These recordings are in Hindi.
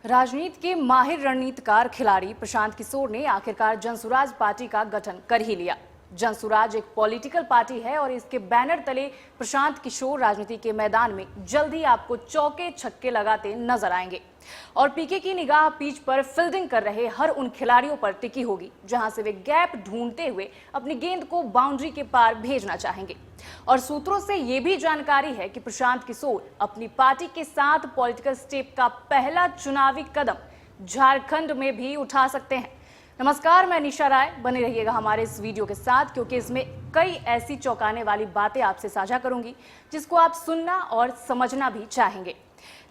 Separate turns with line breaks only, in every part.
राजनीति के माहिर रणनीतिकार खिलाड़ी प्रशांत किशोर ने आखिरकार जनसुराज पार्टी का गठन कर ही लिया। जनसुराज एक पॉलिटिकल पार्टी है और इसके बैनर तले प्रशांत किशोर राजनीति के मैदान में जल्दी आपको चौके छक्के लगाते नजर आएंगे। और पीके की निगाह पिच पर फील्डिंग कर रहे हर उन खिलाड़ियों पर टिकी होगी जहां से वे गैप ढूंढते हुए अपनी गेंद को बाउंड्री के पार भेजना चाहेंगे। और सूत्रों से ये भी जानकारी है कि प्रशांत किशोर अपनी पार्टी के साथ पॉलिटिकल स्टेप का पहला चुनावी कदम झारखंड में भी उठा सकते हैं। नमस्कार, मैं निशा राय। बने रहिएगा हमारे इस वीडियो के साथ क्योंकि इसमें कई ऐसी चौंकाने वाली बातें आपसे साझा करूंगी जिसको आप सुनना और समझना भी चाहेंगे।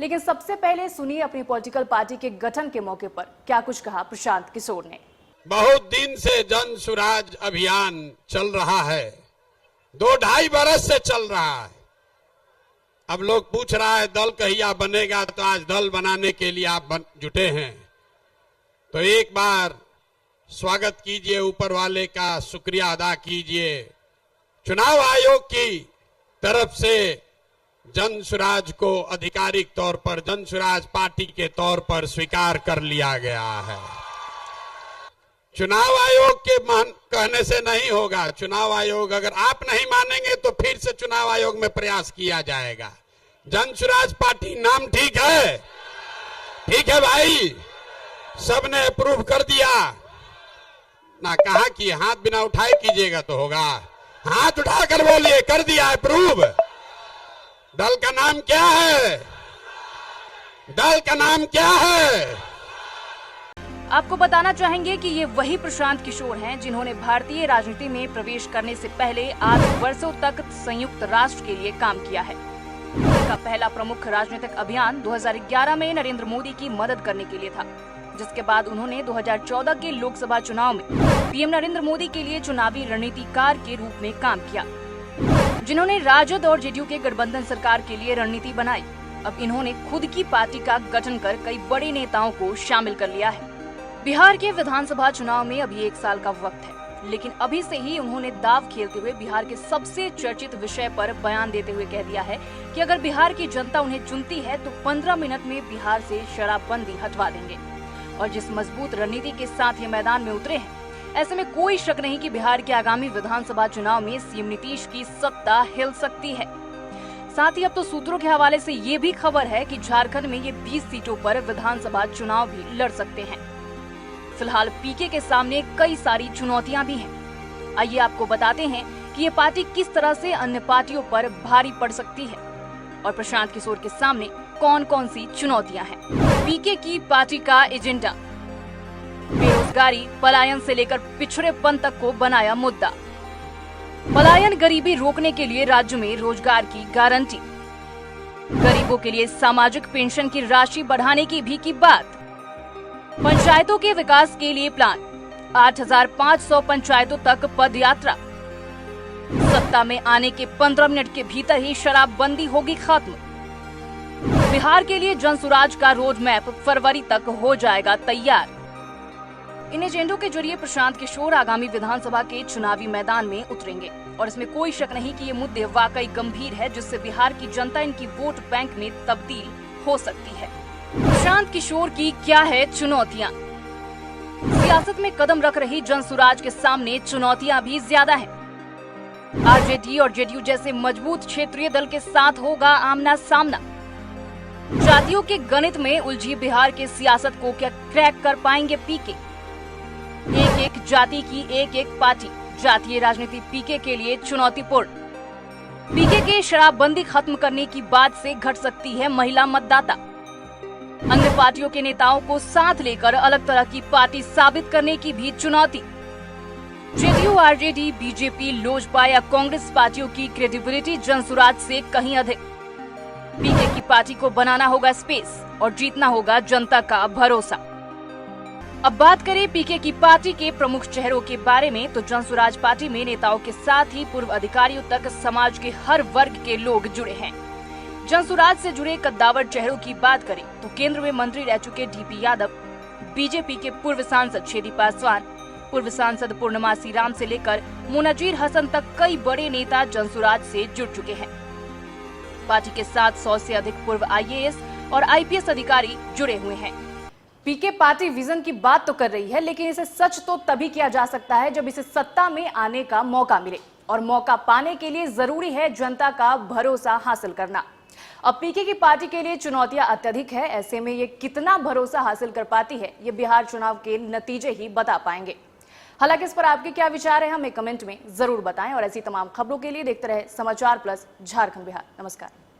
लेकिन सबसे पहले सुनिए अपनी पॉलिटिकल पार्टी के गठन के मौके पर क्या कुछ कहा प्रशांत किशोर ने।
बहुत दिन से जनसुराज अभियान चल रहा है, 2-2.5 बरस से चल रहा है। अब लोग पूछ रहा है दल कहिया बनेगा, तो आज दल बनाने के लिए आप जुटे हैं। तो एक बार स्वागत कीजिए, ऊपर वाले का शुक्रिया अदा कीजिए। चुनाव आयोग की तरफ से जनसुराज को आधिकारिक तौर पर जनसुराज पार्टी के तौर पर स्वीकार कर लिया गया है। चुनाव आयोग के कहने से नहीं होगा। चुनाव आयोग अगर आप नहीं मानेंगे तो फिर से चुनाव आयोग में प्रयास किया जाएगा। जनसुराज पार्टी नाम ठीक है? ठीक है भाई, सबने अप्रूव कर दिया ना। कहा कि हाथ बिना उठाए कीजिएगा तो होगा। हाथ उठाकर बोलिए, कर दिया अप्रूव। दल का नाम क्या है? दल का नाम क्या है?
आपको बताना चाहेंगे कि ये वही प्रशांत किशोर हैं जिन्होंने भारतीय राजनीति में प्रवेश करने से पहले 8 वर्षों तक संयुक्त राष्ट्र के लिए काम किया है। उनका पहला प्रमुख राजनीतिक अभियान 2011 में नरेंद्र मोदी की मदद करने के लिए था, जिसके बाद उन्होंने 2014 के लोकसभा चुनाव में पीएम नरेंद्र मोदी के लिए चुनावी रणनीतिकार के रूप में काम किया, जिन्होंने राजद और जेडीयू के गठबंधन सरकार के लिए रणनीति बनाई। अब इन्होंने खुद की पार्टी का गठन कर कई बड़े नेताओं को शामिल कर लिया है। बिहार के विधानसभा चुनाव में अभी 1 साल का वक्त है, लेकिन अभी से ही उन्होंने दांव खेलते हुए बिहार के सबसे चर्चित विषय पर बयान देते हुए कह दिया है कि अगर बिहार की जनता उन्हें चुनती है तो 15 मिनट में बिहार से शराबबंदी हटवा देंगे। और जिस मजबूत रणनीति के साथ ये मैदान में उतरे हैं, ऐसे में कोई शक नहीं कि बिहार के आगामी विधानसभा चुनाव में सीएम नीतीश की सत्ता हिल सकती है। साथ ही अब तो सूत्रों के हवाले से ये भी खबर है कि झारखंड में ये 20 सीटों पर विधानसभा चुनाव भी लड़ सकते हैं। फिलहाल पीके के सामने कई सारी चुनौतियां भी हैं। आइए आपको बताते हैं कि ये पार्टी किस तरह से अन्य पार्टियों पर भारी पड़ सकती है और प्रशांत किशोर के सामने कौन कौन सी चुनौतियां हैं। पीके की पार्टी का एजेंडा बेरोजगारी, पलायन से लेकर पिछड़ेपन तक को बनाया मुद्दा। पलायन, गरीबी रोकने के लिए राज्य में रोजगार की गारंटी, गरीबों के लिए सामाजिक पेंशन की राशि बढ़ाने की भी की बात, पंचायतों के विकास के लिए प्लान, 8,500 पंचायतों तक पद यात्रा, सत्ता में आने के 15 मिनट के भीतर ही शराबबंदी होगी खत्म, बिहार के लिए जनसुराज का रोड मैप फरवरी तक हो जाएगा तैयार। इन एजेंडों के जरिए प्रशांत किशोर आगामी विधानसभा के चुनावी मैदान में उतरेंगे और इसमें कोई शक नहीं कि ये मुद्दे वाकई गंभीर है, जिससे बिहार की जनता इनकी वोट बैंक में तब्दील हो सकती है। प्रशांत किशोर की क्या है चुनौतियां? सियासत में कदम रख रही जनसुराज के सामने चुनौतियां भी ज्यादा हैं। आरजेडी और जेडीयू जैसे मजबूत क्षेत्रीय दल के साथ होगा आमना सामना। जातियों के गणित में उलझी बिहार के सियासत को क्या क्रैक कर पाएंगे पीके? एक एक जाति की एक एक पार्टी, जातीय राजनीति पीके के लिए चुनौतीपूर्ण। पीके के शराबबंदी खत्म करने की बात से घट सकती है महिला मतदाता। अन्य पार्टियों के नेताओं को साथ लेकर अलग तरह की पार्टी साबित करने की भी चुनौती। जेडीयू, आरजेडी, बीजेपी, लोजपा या कांग्रेस पार्टियों की क्रेडिबिलिटी जनसुराज से कहीं अधिक। पीके की पार्टी को बनाना होगा स्पेस और जीतना होगा जनता का भरोसा। अब बात करें पीके की पार्टी के प्रमुख चेहरों के बारे में, तो जनसुराज पार्टी में नेताओं के साथ ही पूर्व अधिकारियों तक समाज के हर वर्ग के लोग जुड़े हैं। जनसुराज से जुड़े कद्दावर चेहरों की बात करें तो केंद्र में मंत्री रह चुके डीपी यादव, बीजेपी के पूर्व सांसद छेदी पासवान, पूर्व सांसद पूर्णमासी राम से लेकर मुनजीर हसन तक कई बड़े नेता जनसुराज से जुड़ चुके हैं। पार्टी के साथ 100 से अधिक पूर्व आईएएस और आईपीएस अधिकारी जुड़े हुए हैं। पीके पार्टी विजन की बात तो कर रही है, लेकिन इसे सच तो तभी किया जा सकता है जब इसे सत्ता में आने का मौका मिले, और मौका पाने के लिए जरूरी है जनता का भरोसा हासिल करना। अब पीके की पार्टी के लिए चुनौतियां अत्यधिक है। ऐसे में ये कितना भरोसा हासिल कर पाती है, ये बिहार चुनाव के नतीजे ही बता पाएंगे। हालांकि इस पर आपके क्या विचार है, हमें कमेंट में जरूर बताएं, और ऐसी तमाम खबरों के लिए देखते रहे समाचार प्लस झारखंड बिहार। नमस्कार।